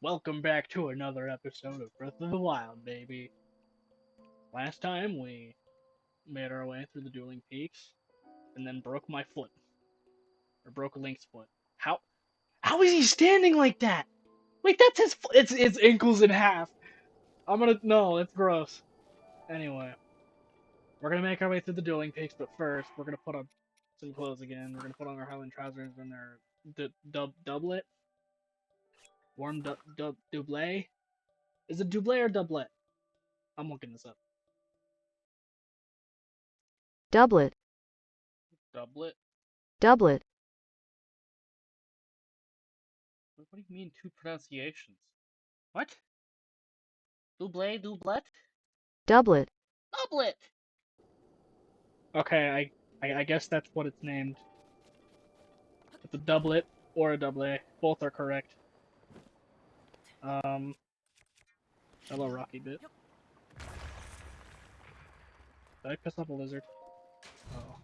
Welcome back to another episode of Breath of the Wild, baby. Last time we made our way through the dueling peaks and then broke my foot. Or broke Link's foot. How is he standing like that? Wait, that's his foot. It's ankles in half. No, it's gross. Anyway, we're gonna make our way through the dueling peaks, but first we're gonna put on some clothes again. We're gonna put on our Highland trousers and our doublet. Warm doublet? Is it doublet or doublet? I'm looking this up. Doublet, Doublet? doublet, What do you mean two pronunciations? What? Double, doublet? doublet, Doublet! Okay, I guess that's what it's named. It's a doublet or a doublet. Both are correct. Um, hello, Rocky Bit. Did I piss off a lizard? Oh.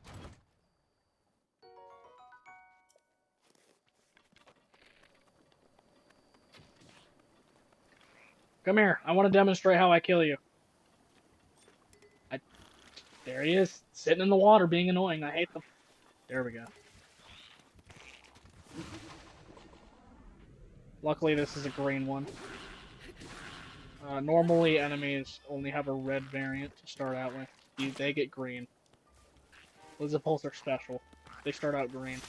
Come here. I want to demonstrate how I kill you. There he is, sitting in the water, being annoying. I hate them. There we go. Luckily, this is a green one. Normally, enemies only have a red variant to start out with. They get green. Lizapulse are special. They start out green.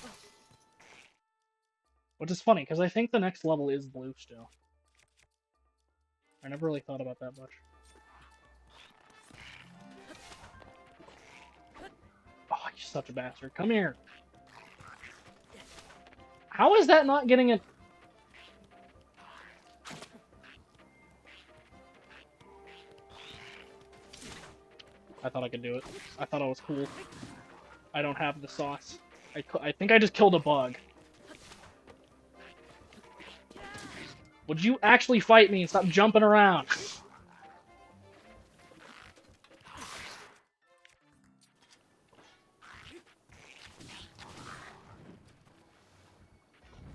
Which is funny, because I think the next level is blue still. I never really thought about that much. Oh, you're such a bastard. Come here. How is that not getting it? I thought I could do it. I thought I was cool. I don't have the sauce. I think I just killed a bug. Would you actually fight me and stop jumping around?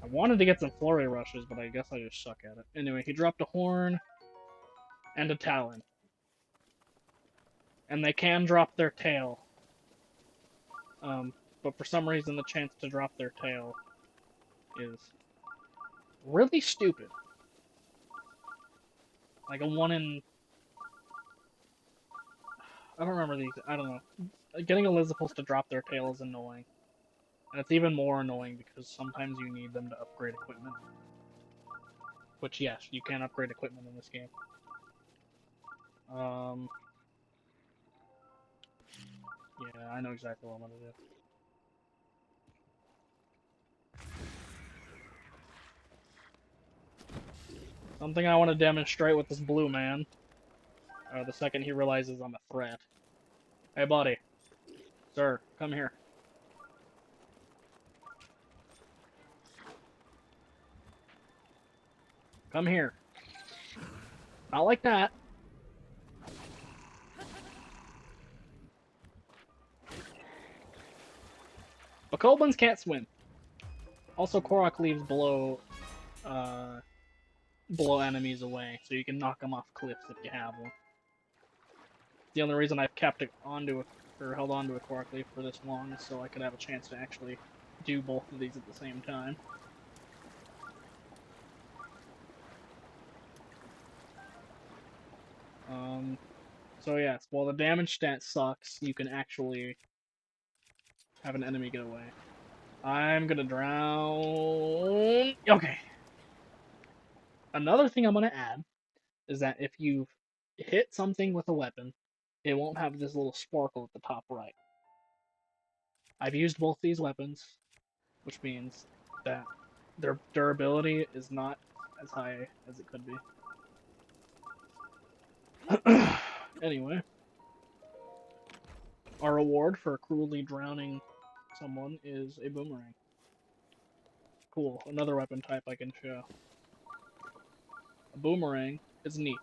I wanted to get some flurry rushes, but I guess I just suck at it. Anyway, he dropped a horn and a talon. And they can drop their tail. But for some reason the chance to drop their tail is really stupid. Like a 1 in... I don't remember these. I don't know. Getting a Lizapulse to drop their tail is annoying. And it's even more annoying because sometimes you need them to upgrade equipment. Which, yes, you can upgrade equipment in this game. Yeah, I know exactly what I'm gonna do. Something I want to demonstrate with this blue man. The second he realizes I'm a threat. Hey, buddy. Sir, come here. Come here. Not like that. But Kobolds can't swim. Also, Korok leaves blow enemies away, so you can knock them off cliffs if you have one. The only reason I've kept it held onto a Korok leaf for this long is so I could have a chance to actually do both of these at the same time. So yes, while the damage stat sucks, you can actually have an enemy get away. I'm gonna drown. Okay. Another thing I'm gonna add is that if you hit something with a weapon, it won't have this little sparkle at the top right. I've used both these weapons, which means that their durability is not as high as it could be. Anyway, our reward for cruelly drowning someone is a boomerang. Cool, another weapon type I can show. A boomerang is neat.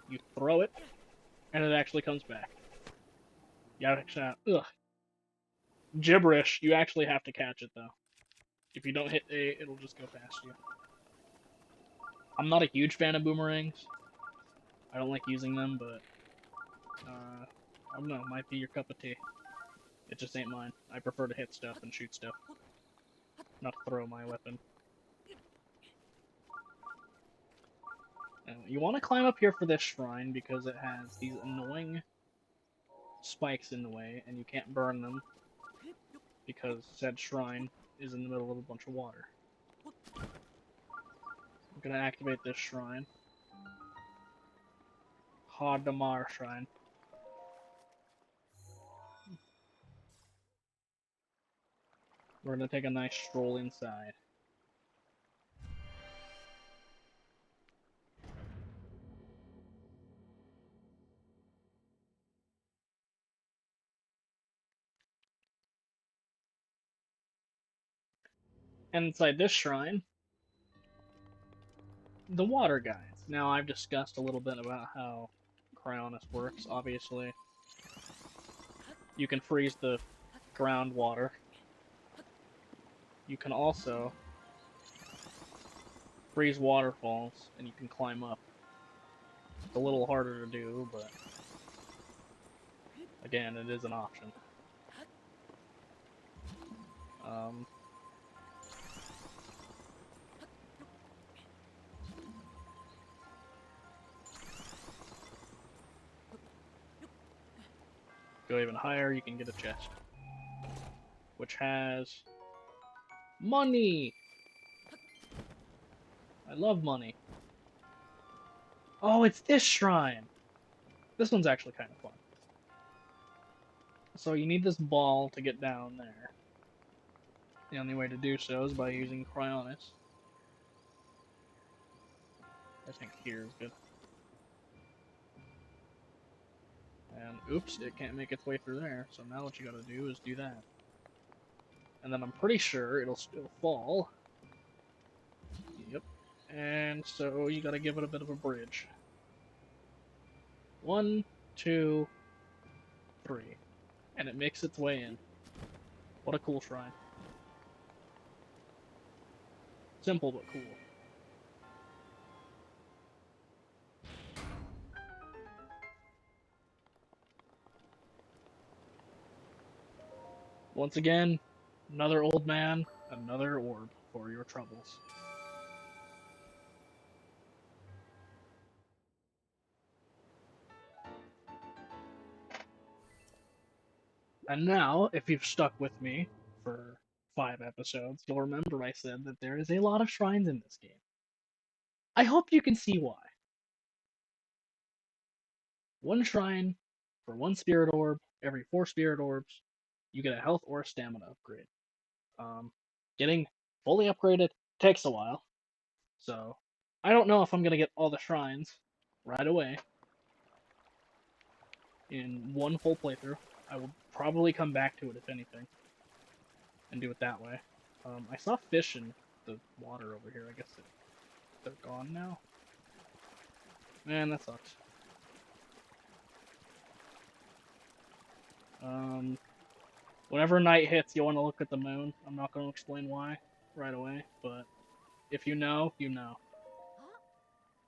You throw it, and it actually comes back. You actually, ugh. Gibberish, you actually have to catch it, though. If you don't hit A, it'll just go past you. I'm not a huge fan of boomerangs. I don't like using them, but I don't know, might be your cup of tea. It just ain't mine. I prefer to hit stuff and shoot stuff, not throw my weapon. You want to climb up here for this shrine because it has these annoying spikes in the way, and you can't burn them because said shrine is in the middle of a bunch of water. I'm gonna activate this shrine. Hadamar shrine. We're gonna take a nice stroll inside. And inside this shrine, the water guides. Now, I've discussed a little bit about how Cryonis works, obviously. You can freeze the groundwater. You can also freeze waterfalls, and you can climb up. It's a little harder to do, but again, it is an option. Go even higher, you can get a chest, which has money! I love money. Oh, it's this shrine! This one's actually kind of fun. So you need this ball to get down there. The only way to do so is by using Cryonis. I think here is good. And oops, it can't make its way through there, so now what you gotta do is do that. And then I'm pretty sure it'll still fall. Yep. And so you gotta give it a bit of a bridge. 1, 2, 3. And it makes its way in. What a cool shrine. Simple but cool. Once again, another old man, another orb for your troubles. And now, if you've stuck with me for 5 episodes, you'll remember I said that there is a lot of shrines in this game. I hope you can see why. 1 shrine for 1 spirit orb, every 4 spirit orbs, you get a health or a stamina upgrade. Getting fully upgraded takes a while, so I don't know if I'm gonna get all the shrines right away in 1 full playthrough. I will probably come back to it if anything, and do it that way. I saw fish in the water over here. I guess they're gone now. Man, that sucks. Whenever night hits, you want to look at the moon. I'm not going to explain why right away, but if you know, you know.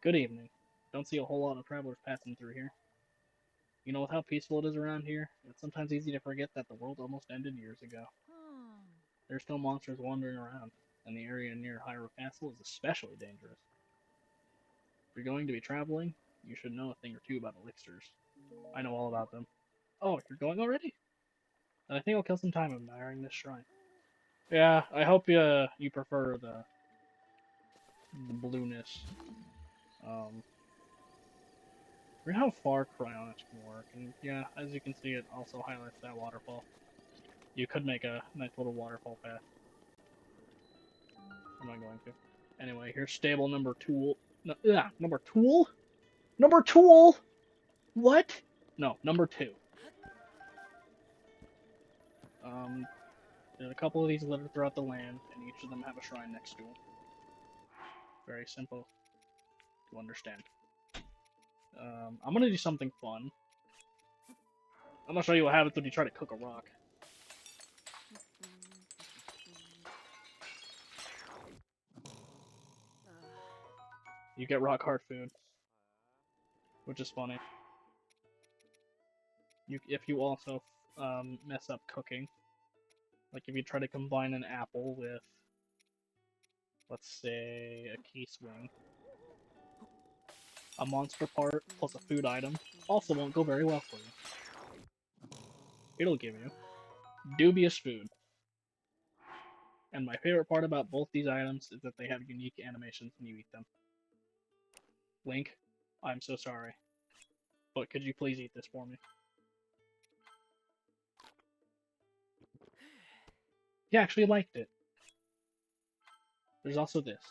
Good evening. Don't see a whole lot of travelers passing through here. You know, with how peaceful it is around here, it's sometimes easy to forget that the world almost ended years ago. There's still monsters wandering around, and the area near Hyrule Castle is especially dangerous. If you're going to be traveling, you should know a thing or two about elixirs. I know all about them. Oh, you're going already? And I think I'll kill some time admiring this shrine. Yeah, I hope you prefer the blueness. Forget how far Cryonis can work, and yeah, as you can see, it also highlights that waterfall. You could make a nice little waterfall path. I'm not going to. Anyway, here's stable number tool. No, yeah, number tool? Number tool? What? No, number 2. There's a couple of these littered throughout the land, and each of them have a shrine next to them. Very simple to understand. I'm gonna do something fun. I'm gonna show you what happens when you try to cook a rock. You get rock hard food, which is funny. If you also mess up cooking, like if you try to combine an apple with, let's say, a key swing, a monster part plus a food item also won't go very well for you. It'll give you dubious food. And my favorite part about both these items is that they have unique animations when you eat them. Link, I'm so sorry, but could you please eat this for me? He actually liked it. There's also this.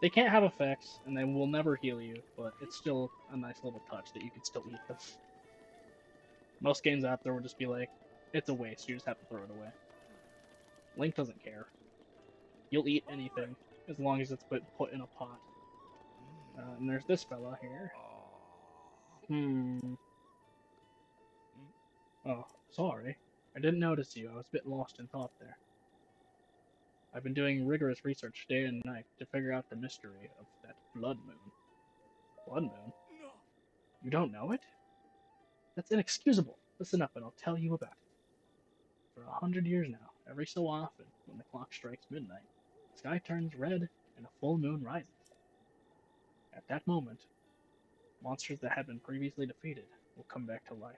They can't have effects, and they will never heal you, but it's still a nice little touch that you can still eat them. Most games out there will just be like, it's a waste, you just have to throw it away. Link doesn't care. You'll eat anything, as long as it's put in a pot. And there's this fella here. Oh, sorry. I didn't notice you. I was a bit lost in thought there. I've been doing rigorous research day and night to figure out the mystery of that blood moon. Blood moon? You don't know it? That's inexcusable. Listen up and I'll tell you about it. For 100 years now, every so often, when the clock strikes midnight, the sky turns red and a full moon rises. At that moment, monsters that had been previously defeated will come back to life.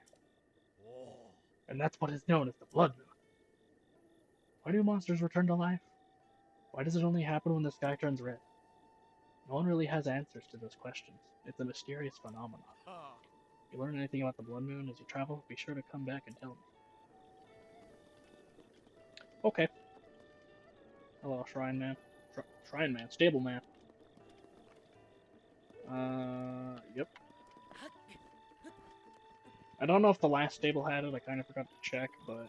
And that's what is known as the blood moon. Why do monsters return to life? Why does it only happen when the sky turns red? No one really has answers to those questions. It's a mysterious phenomenon. If you learn anything about the blood moon as you travel, be sure to come back and tell me. Okay. Hello, Shrine Man. Shrine Man. Stable Man. Yep. I don't know if the last stable had it, I kind of forgot to check, but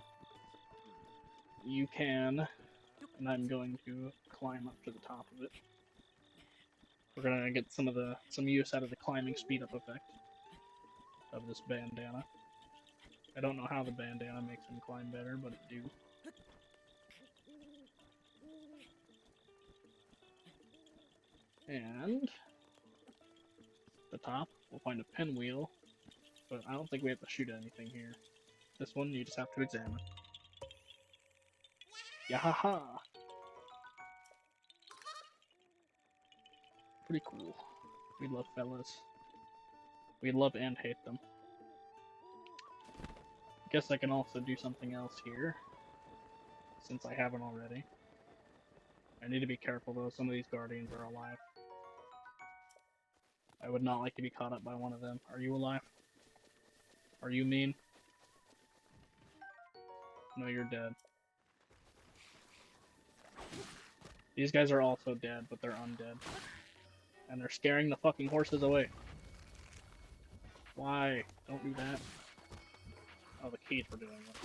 you can, and I'm going to climb up to the top of it. We're gonna get some use out of the climbing speed up effect of this bandana. I don't know how the bandana makes him climb better, but it do. And the top, we'll find a pinwheel, but I don't think we have to shoot anything here. This one, you just have to examine. Yahaha! Pretty cool. We love fellas. We love and hate them. Guess I can also do something else here, since I haven't already. I need to be careful though, some of these guardians are alive. I would not like to be caught up by one of them. Are you alive? Are you mean? No, you're dead. These guys are also dead, but they're undead. And they're scaring the fucking horses away. Why? Don't do that. Oh, the keys were doing it.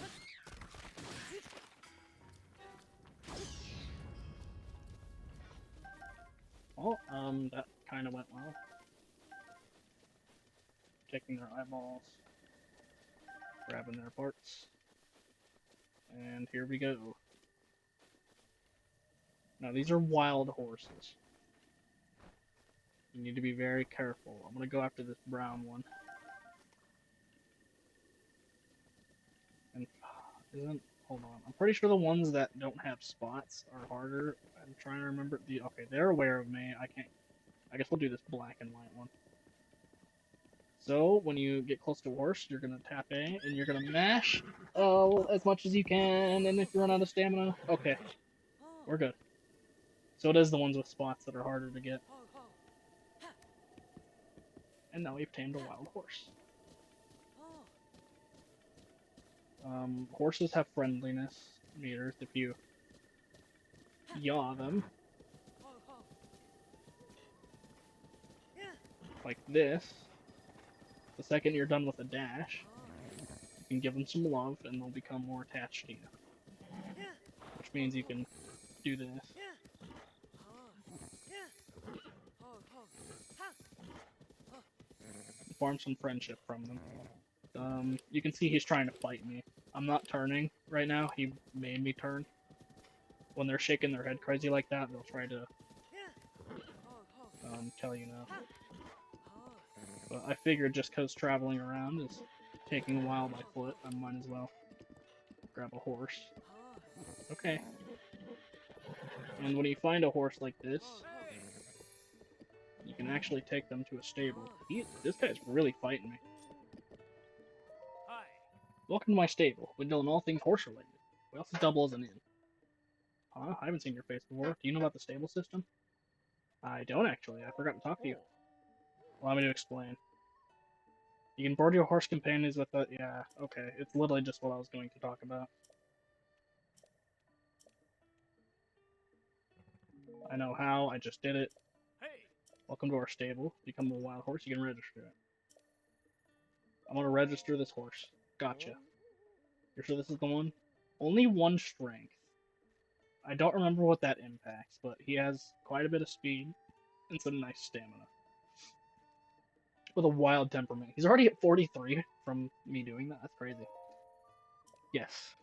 Well, that kind of went well. Taking their eyeballs. Grabbing their parts. And here we go. Now, these are wild horses. You need to be very careful. I'm gonna go after this brown one. And hold on. I'm pretty sure the ones that don't have spots are harder. I'm trying to remember okay, they're aware of me. I guess we'll do this black and white one. So when you get close to a horse, you're gonna tap A and you're gonna mash as much as you can. And if you run out of stamina, okay, we're good. So it is the ones with spots that are harder to get. And now we've tamed a wild horse. Horses have friendliness meters if you yaw them. Like this. The second you're done with a dash, you can give them some love and they'll become more attached to you. Which means you can do this. Form some friendship from them. You can see he's trying to fight me. I'm not turning right now, he made me turn. when they're shaking their head crazy like that, they'll try to tell you no. But I figured just because traveling around is taking a while by foot, I might as well grab a horse. Okay. And when you find a horse like this, you can actually take them to a stable. This guy's really fighting me. Welcome to my stable. We deal in all things horse related. We also double as an inn. Huh? I haven't seen your face before. Do you know about the stable system? I don't actually. I forgot to talk to you. Allow me to explain. You can board your horse companions with a... Yeah, okay. It's literally just what I was going to talk about. I know how. I just did it. Welcome to our stable. Become a wild horse. You can register it. I'm gonna register this horse. Gotcha. You're sure this is the one? Only 1 strength. I don't remember what that impacts, but he has quite a bit of speed and some nice stamina. With a wild temperament. He's already at 43 from me doing that. That's crazy. Yes.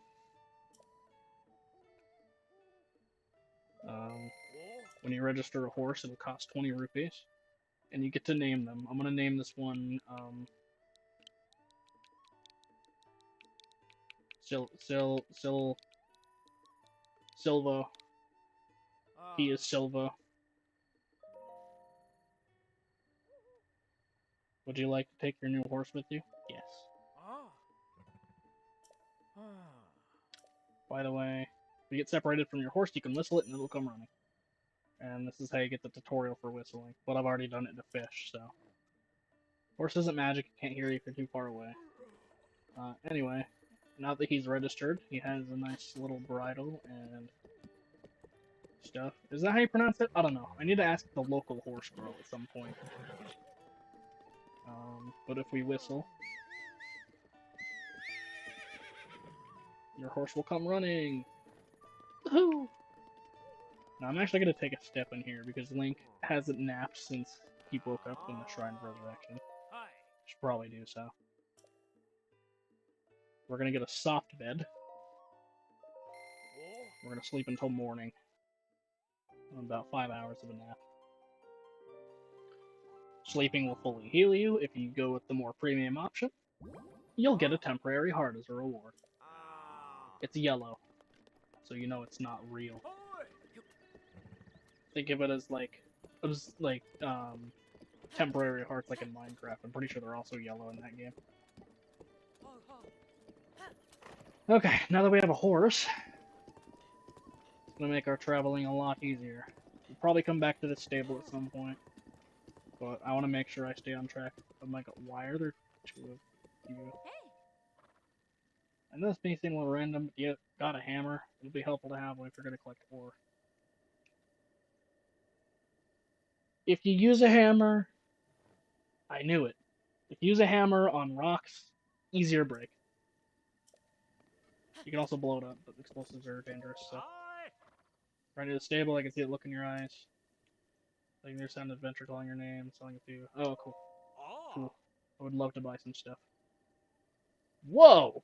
When you register a horse, it'll cost 20 rupees. And you get to name them. I'm gonna name this one, Sylvo. He is Sylvo. Would you like to take your new horse with you? Yes. By the way, if you get separated from your horse, you can whistle it and it'll come running. And this is how you get the tutorial for whistling. But I've already done it to fish, so. Horse isn't magic, it can't hear you if you're too far away. Anyway, now that he's registered, he has a nice little bridle and stuff. Is that how you pronounce it? I don't know. I need to ask the local horse girl at some point. But if we whistle, your horse will come running. Woohoo! Now I'm actually going to take a step in here because Link hasn't napped since he woke up in the Shrine of Resurrection. Should probably do so. We're going to get a soft bed. We're going to sleep until morning. About 5 hours of a nap. Sleeping will fully heal you. If you go with the more premium option, you'll get a temporary heart as a reward. It's yellow, so you know it's not real. Think of it as temporary hearts like in Minecraft. I'm pretty sure they're also yellow in that game. Okay, now that we have a horse, it's gonna make our traveling a lot easier. We'll probably come back to this stable at some point, but I want to make sure I stay on track. I'm like, why are there 2 of you? I know this may seem a little random, but you got a hammer. It'll be helpful to have when you're gonna collect ore. If you use a hammer, I knew it. If you use a hammer on rocks, easier break. You can also blow it up, but explosives are dangerous, so. Right near the stable, I can see it look in your eyes. I can hear sound adventure calling your name, selling a few. Oh, cool. Cool. I would love to buy some stuff. Whoa!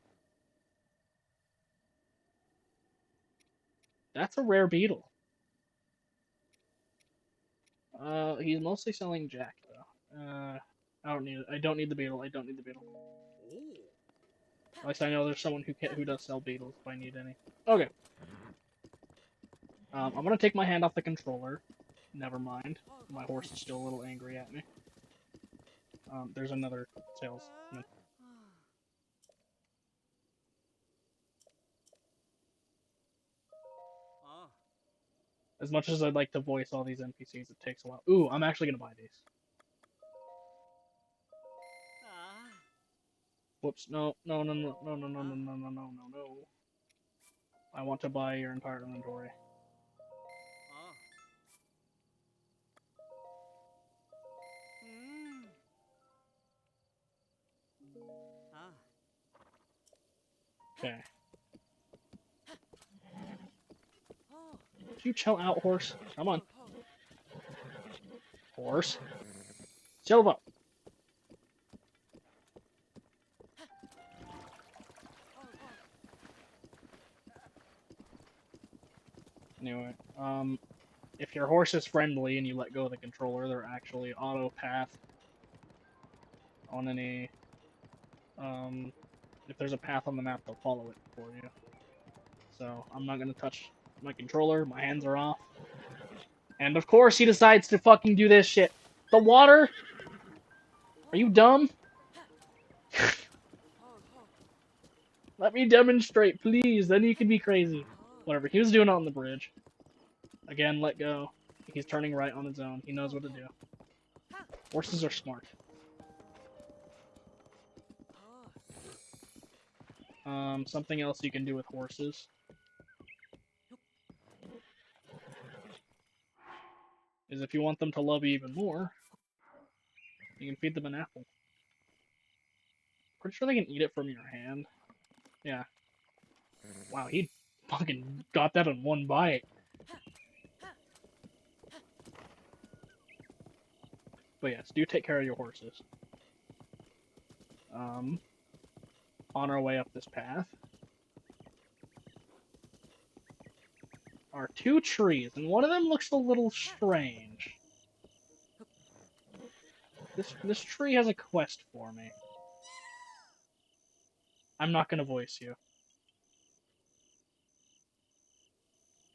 That's a rare beetle. He's mostly selling Jack, though. I don't need the beetle. I don't need the beetle. At least I know there's someone who does sell beetles if I need any. Okay. I'm gonna take my hand off the controller. Never mind. My horse is still a little angry at me. There's another salesman. As much as I'd like to voice all these NPCs, it takes a while. Ooh, I'm actually gonna buy these. Whoops, no. I want to buy your entire inventory. Okay. Would you chill out, horse? Come on. Horse. Sylvo! Anyway, if your horse is friendly and you let go of the controller, they're actually auto path on any, if there's a path on the map, they'll follow it for you. So I'm not gonna touch my controller, my hands are off. And of course he decides to fucking do this shit. The water? Are you dumb? Let me demonstrate, please, then you can be crazy. Whatever, he was doing it on the bridge. Again, let go. He's turning right on his own, he knows what to do. Horses are smart. Something else you can do with horses is if you want them to love you even more, you can feed them an apple. Pretty sure they can eat it from your hand. Yeah. Wow, he fucking got that in one bite. But yes, do take care of your horses. On our way up this path are two trees, and one of them looks a little strange. This tree has a quest for me. I'm not gonna voice you.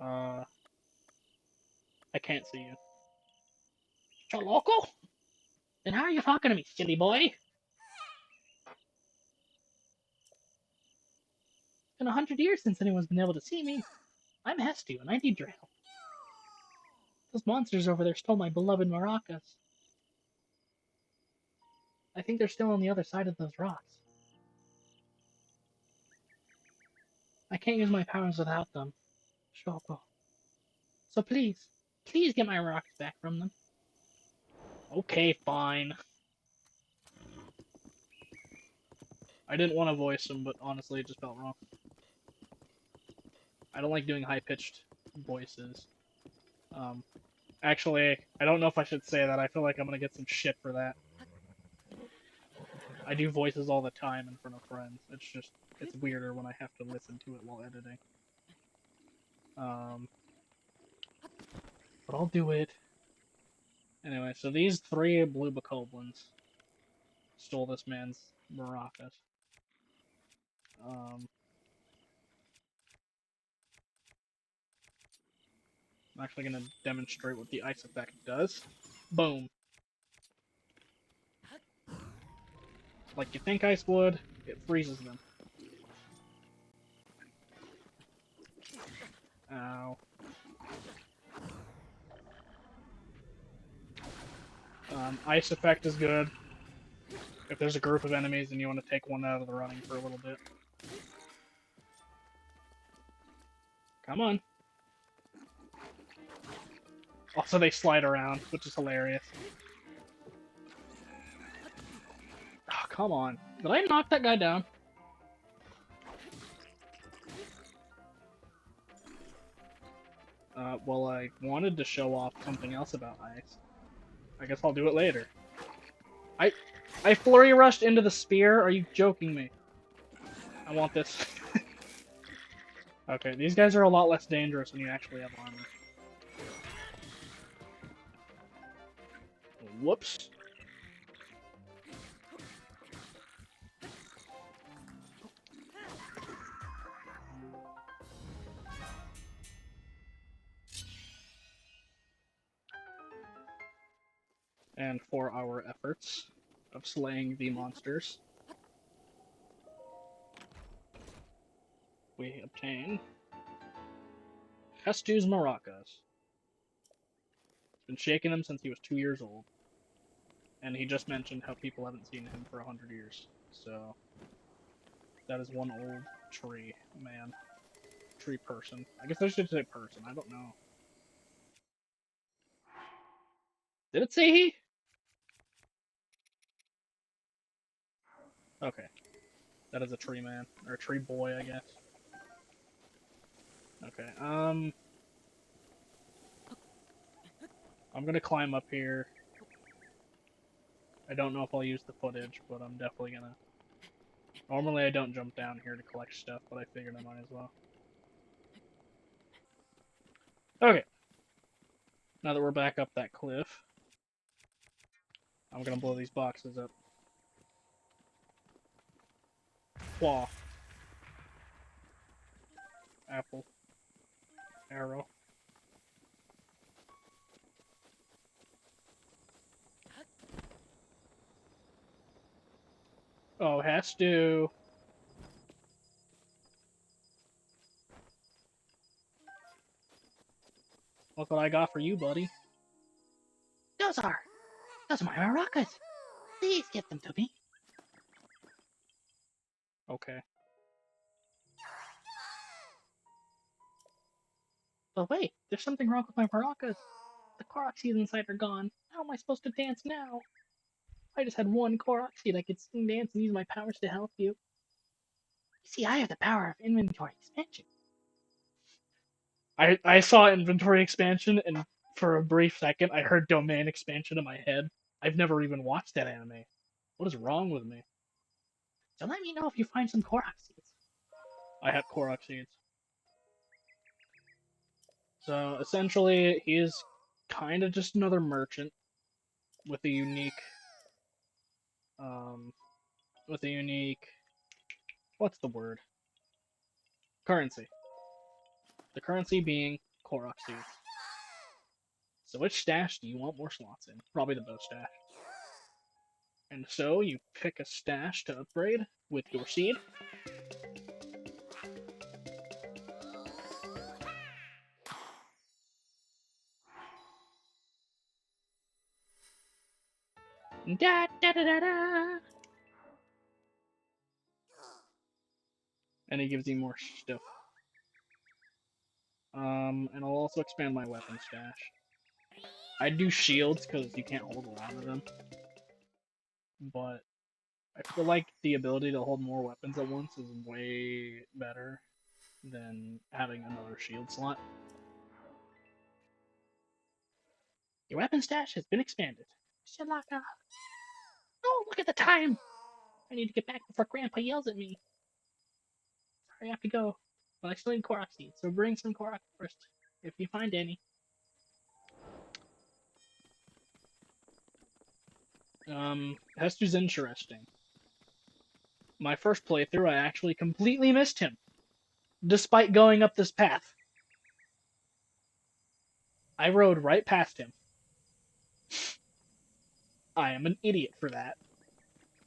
I can't see you. Choloco? Then how are you talking to me, silly boy? It's been 100 years since anyone's been able to see me. I'm Hestu, and I need your help. Those monsters over there stole my beloved maracas. I think they're still on the other side of those rocks. I can't use my powers without them. Shoko. So please, please get my rocks back from them. Okay, fine. I didn't want to voice him, but honestly, it just felt wrong. I don't like doing high-pitched voices. Actually, I don't know if I should say that. I feel like I'm gonna get some shit for that. I do voices all the time in front of friends. It's weirder when I have to listen to it while editing. But I'll do it. Anyway, so these three blue bokoblins stole this man's maracas. I'm actually gonna demonstrate what the ice effect does. Boom. Like you think ice would, it freezes them. Ow. Ice effect is good if there's a group of enemies and you want to take one out of the running for a little bit. Come on. Also, they slide around, which is hilarious. Oh, come on. Did I knock that guy down? Well, I wanted to show off something else about ice. I guess I'll do it later. I flurry rushed into the spear? Are you joking me? I want this. Okay, these guys are a lot less dangerous when you actually have armor. Whoops. And for our efforts of slaying the monsters, we obtain Hestu's maracas. He's been shaking them since he was 2 years old. And he just mentioned how people haven't seen him for 100 years. So, that is one old tree man. Tree person. I guess I should say person, I don't know. Did it say he? Okay. That is a tree man. Or a tree boy, I guess. Okay, I'm gonna climb up here. I don't know if I'll use the footage, but I'm definitely gonna... Normally I don't jump down here to collect stuff, but I figured I might as well. Okay. Now that we're back up that cliff, I'm gonna blow these boxes up. Claw. Apple. Arrow. Oh, has to. Look what I got for you, buddy. Those are my maracas. Please get them to me. Okay. But wait, there's something wrong with my maracas. The Korok seeds inside are gone. How am I supposed to dance now? I just had one Korok seed. I could sing, dance, and use my powers to help you. You see, I have the power of inventory expansion. I saw inventory expansion, and for a brief second, I heard domain expansion in my head. I've never even watched that anime. What is wrong with me? So let me know if you find some Korok seeds. I have Korok seeds. So essentially, he's kind of just another merchant with a unique, um, with a unique, what's the word? Currency. The currency being Korok seeds. So which stash do you want more slots in? Probably the bow stash. And so you pick a stash to upgrade with your seed. Da da da da da. And it gives you more stuff. And I'll also expand my weapon stash. I'd do shields because you can't hold a lot of them. But I feel like the ability to hold more weapons at once is way better than having another shield slot. Your weapon stash has been expanded. Shalaka. Oh, look at the time! I need to get back before Grandpa yells at me. Sorry, I have to go. But I still need Korok seeds, so bring some Korok first, if you find any. Hester's interesting. My first playthrough, I actually completely missed him, despite going up this path. I rode right past him. I am an idiot for that,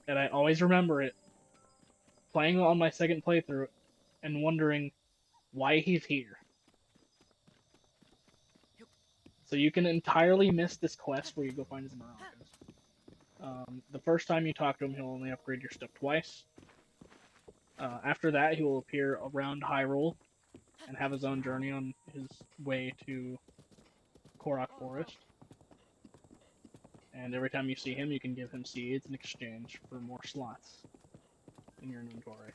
and I always remember it. Playing on my second playthrough and wondering why he's here. So you can entirely miss this quest where you go find his maracas. The first time you talk to him, he'll only upgrade your stuff twice. After that, he will appear around Hyrule and have his own journey on his way to Korok Forest. And every time you see him, you can give him seeds in exchange for more slots in your inventory.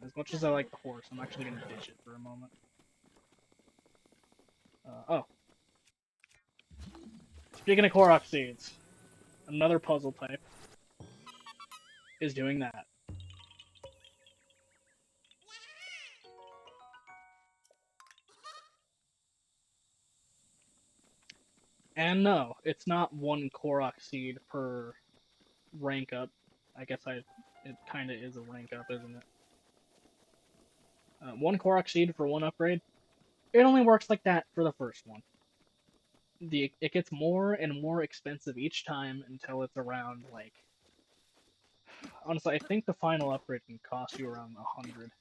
As much as I like the horse, I'm actually going to ditch it for a moment. Oh. Speaking of Korok seeds, another puzzle type is doing that. And no, it's not one Korok seed per rank up. I guess it kind of is a rank up, isn't it? One Korok seed for one upgrade. It only works like that for the first one. It gets more and more expensive each time until it's around like. Honestly, I think the final upgrade can cost you around 100.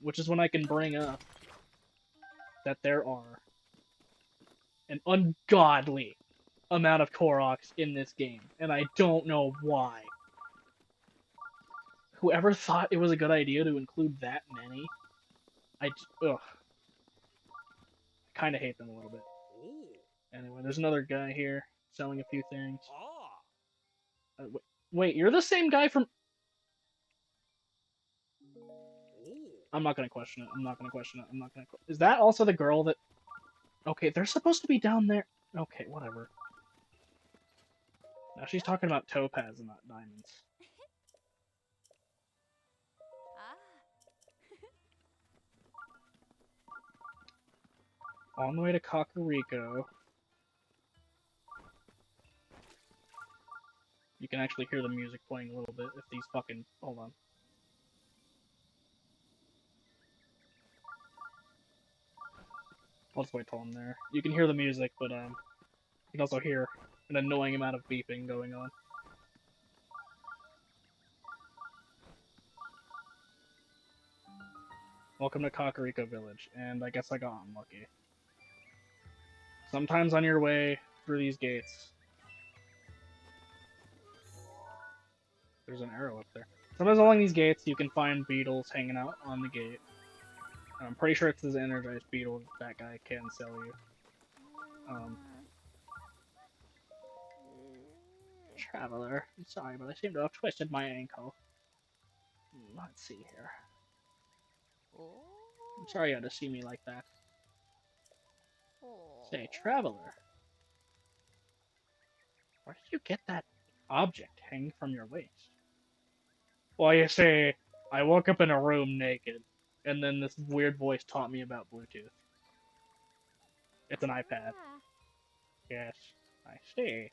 Which is when I can bring up that there are an ungodly amount of Koroks in this game, and I don't know why. Whoever thought it was a good idea to include that many, ugh. I kind of hate them a little bit. Anyway, there's another guy here selling a few things. Wait, you're the same guy from... I'm not gonna question it. I'm not gonna question it. I'm not gonna... Is that also the girl that... Okay, they're supposed to be down there. Okay, whatever. Now she's talking about topaz and not diamonds. On the way to Kakariko. You can actually hear the music playing a little bit if these fucking... Hold on. I'll just wait till I'm there. You can hear the music, but you can also hear an annoying amount of beeping going on. Welcome to Kakariko Village, and I guess I got unlucky. Sometimes on your way through these gates... There's an arrow up there. Sometimes along these gates you can find beetles hanging out on the gate. I'm pretty sure it's this energized beetle that guy can sell you. Traveler, I'm sorry, but I seem to have twisted my ankle. Let's see here. I'm sorry you had to see me like that. Say, Traveler, where did you get that object hanging from your waist? Well, you see, I woke up in a room naked, and then this weird voice taught me about Bluetooth. It's an iPad. Yes, I see.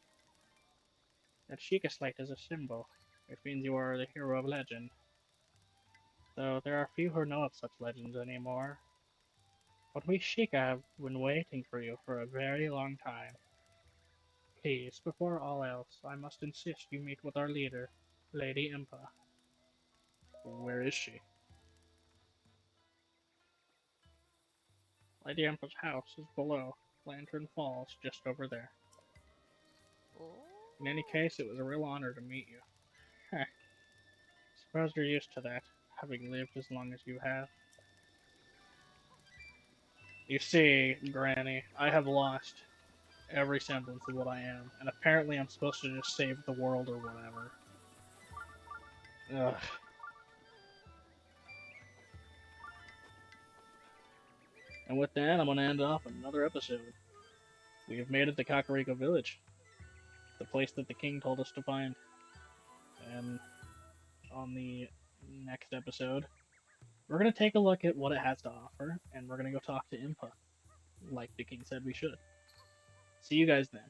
That Sheikah slate is a symbol. It means you are the hero of legend. Though there are few who know of such legends anymore. But we Sheikah have been waiting for you for a very long time. Please, before all else, I must insist you meet with our leader, Lady Impa. Where is she? Lady Impa's house is below. Lantern Falls, just over there. In any case, it was a real honor to meet you. Heh. Suppose you're used to that, having lived as long as you have. You see, Granny, I have lost every semblance of what I am, and apparently I'm supposed to just save the world or whatever. Ugh. And with that, I'm going to end off another episode. We have made it to Kakariko Village, the place that the king told us to find. And on the next episode, we're going to take a look at what it has to offer, and we're going to go talk to Impa, like the king said we should. See you guys then.